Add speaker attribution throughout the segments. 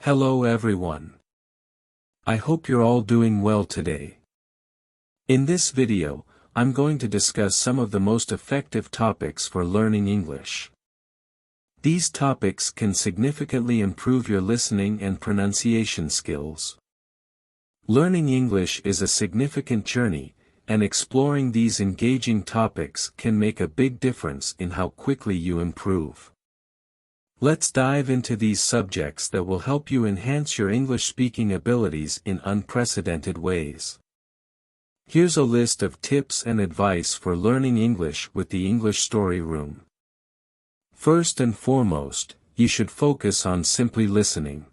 Speaker 1: Hello everyone. I hope you're all doing well today. In this video, I'm going to discuss some of the most effective topics for learning English. These topics can significantly improve your listening and pronunciation skills. Learning English is a significant journey, and exploring these engaging topics can make a big difference in how quickly you improve. Let's dive into these subjects that will help you enhance your English speaking abilities in unprecedented ways. Here's a list of tips and advice for learning English with the English Story Room. First and foremost, you should focus on simply listening.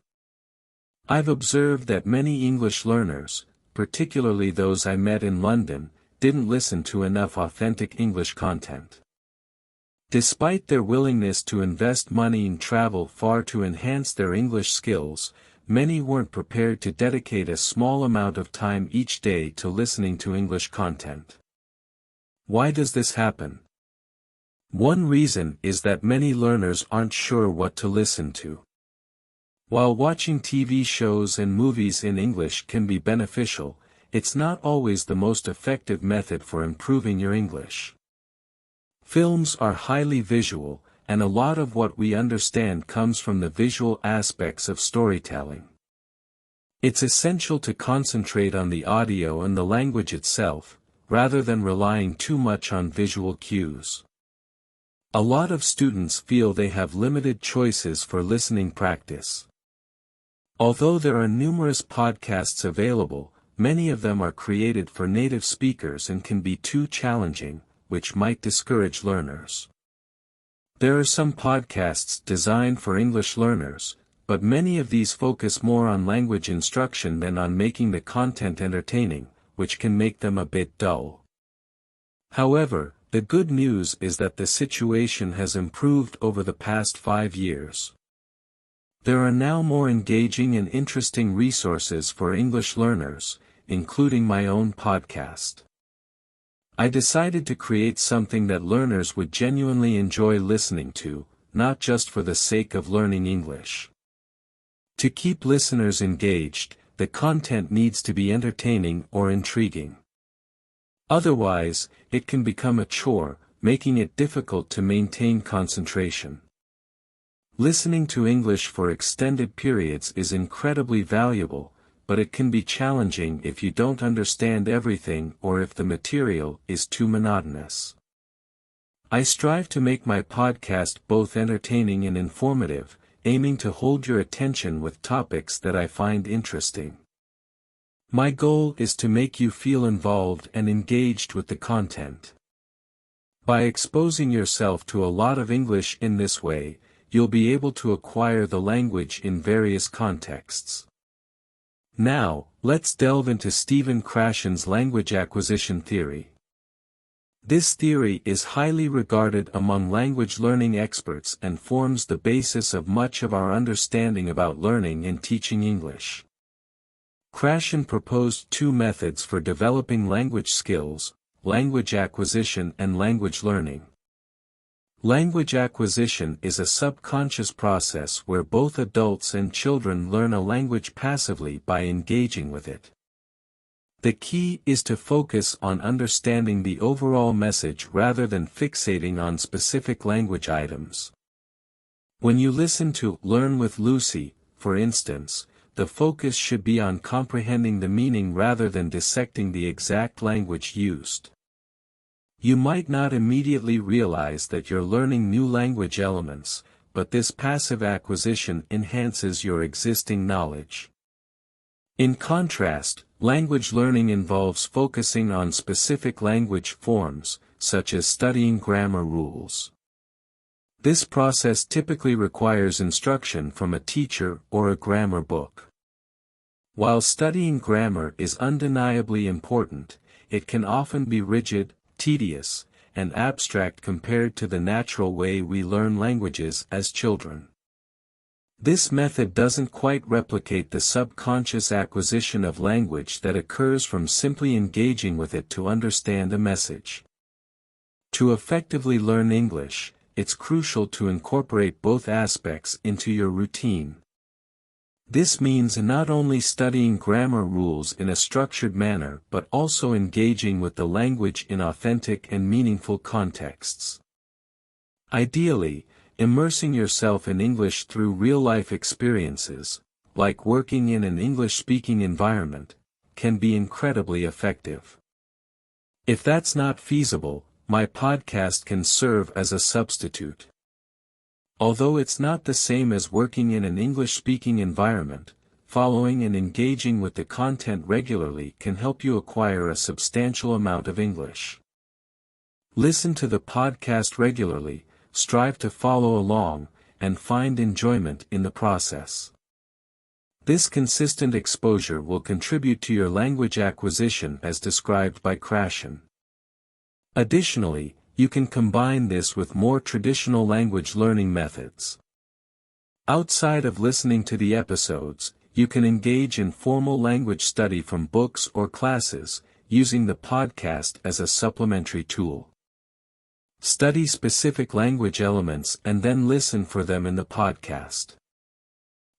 Speaker 1: I've observed that many English learners, particularly those I met in London, didn't listen to enough authentic English content. Despite their willingness to invest money and travel far to enhance their English skills, many weren't prepared to dedicate a small amount of time each day to listening to English content. Why does this happen? One reason is that many learners aren't sure what to listen to. While watching TV shows and movies in English can be beneficial, it's not always the most effective method for improving your English. Films are highly visual, and a lot of what we understand comes from the visual aspects of storytelling. It's essential to concentrate on the audio and the language itself, rather than relying too much on visual cues. A lot of students feel they have limited choices for listening practice. Although there are numerous podcasts available, many of them are created for native speakers and can be too challenging, which might discourage learners. There are some podcasts designed for English learners, but many of these focus more on language instruction than on making the content entertaining, which can make them a bit dull. However, the good news is that the situation has improved over the past 5 years. There are now more engaging and interesting resources for English learners, including my own podcast. I decided to create something that learners would genuinely enjoy listening to, not just for the sake of learning English. To keep listeners engaged, the content needs to be entertaining or intriguing. Otherwise, it can become a chore, making it difficult to maintain concentration. Listening to English for extended periods is incredibly valuable, but it can be challenging if you don't understand everything or if the material is too monotonous. I strive to make my podcast both entertaining and informative, aiming to hold your attention with topics that I find interesting. My goal is to make you feel involved and engaged with the content. By exposing yourself to a lot of English in this way, you'll be able to acquire the language in various contexts. Now, let's delve into Stephen Krashen's language acquisition theory. This theory is highly regarded among language learning experts and forms the basis of much of our understanding about learning and teaching English. Krashen proposed 2 methods for developing language skills: language acquisition and language learning. Language acquisition is a subconscious process where both adults and children learn a language passively by engaging with it. The key is to focus on understanding the overall message rather than fixating on specific language items. When you listen to "Learn with Lucy," for instance, the focus should be on comprehending the meaning rather than dissecting the exact language used. You might not immediately realize that you're learning new language elements, but this passive acquisition enhances your existing knowledge. In contrast, language learning involves focusing on specific language forms, such as studying grammar rules. This process typically requires instruction from a teacher or a grammar book. While studying grammar is undeniably important, it can often be rigid, tedious, and abstract compared to the natural way we learn languages as children. This method doesn't quite replicate the subconscious acquisition of language that occurs from simply engaging with it to understand a message. To effectively learn English, it's crucial to incorporate both aspects into your routine. This means not only studying grammar rules in a structured manner but also engaging with the language in authentic and meaningful contexts. Ideally, immersing yourself in English through real-life experiences, like working in an English-speaking environment, can be incredibly effective. If that's not feasible, my podcast can serve as a substitute. Although it's not the same as working in an English-speaking environment, following and engaging with the content regularly can help you acquire a substantial amount of English. Listen to the podcast regularly, strive to follow along, and find enjoyment in the process. This consistent exposure will contribute to your language acquisition as described by Krashen. Additionally, you can combine this with more traditional language learning methods. Outside of listening to the episodes, you can engage in formal language study from books or classes, using the podcast as a supplementary tool. Study specific language elements and then listen for them in the podcast.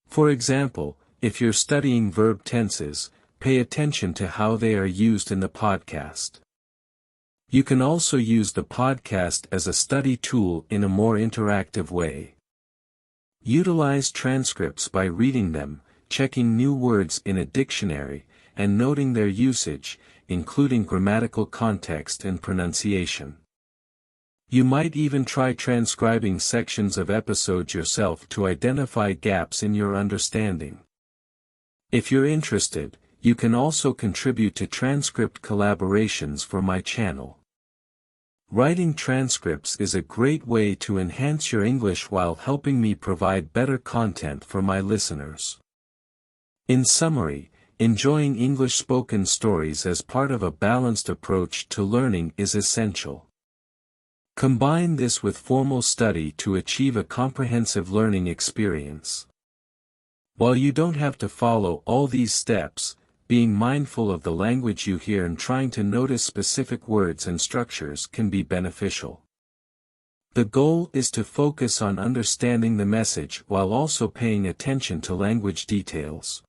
Speaker 1: For example, if you're studying verb tenses, pay attention to how they are used in the podcast. You can also use the podcast as a study tool in a more interactive way. Utilize transcripts by reading them, checking new words in a dictionary, and noting their usage, including grammatical context and pronunciation. You might even try transcribing sections of episodes yourself to identify gaps in your understanding. If you're interested, you can also contribute to transcript collaborations for my channel. Writing transcripts is a great way to enhance your English while helping me provide better content for my listeners. In summary, enjoying English spoken stories as part of a balanced approach to learning is essential. Combine this with formal study to achieve a comprehensive learning experience. While you don't have to follow all these steps, being mindful of the language you hear and trying to notice specific words and structures can be beneficial. The goal is to focus on understanding the message while also paying attention to language details.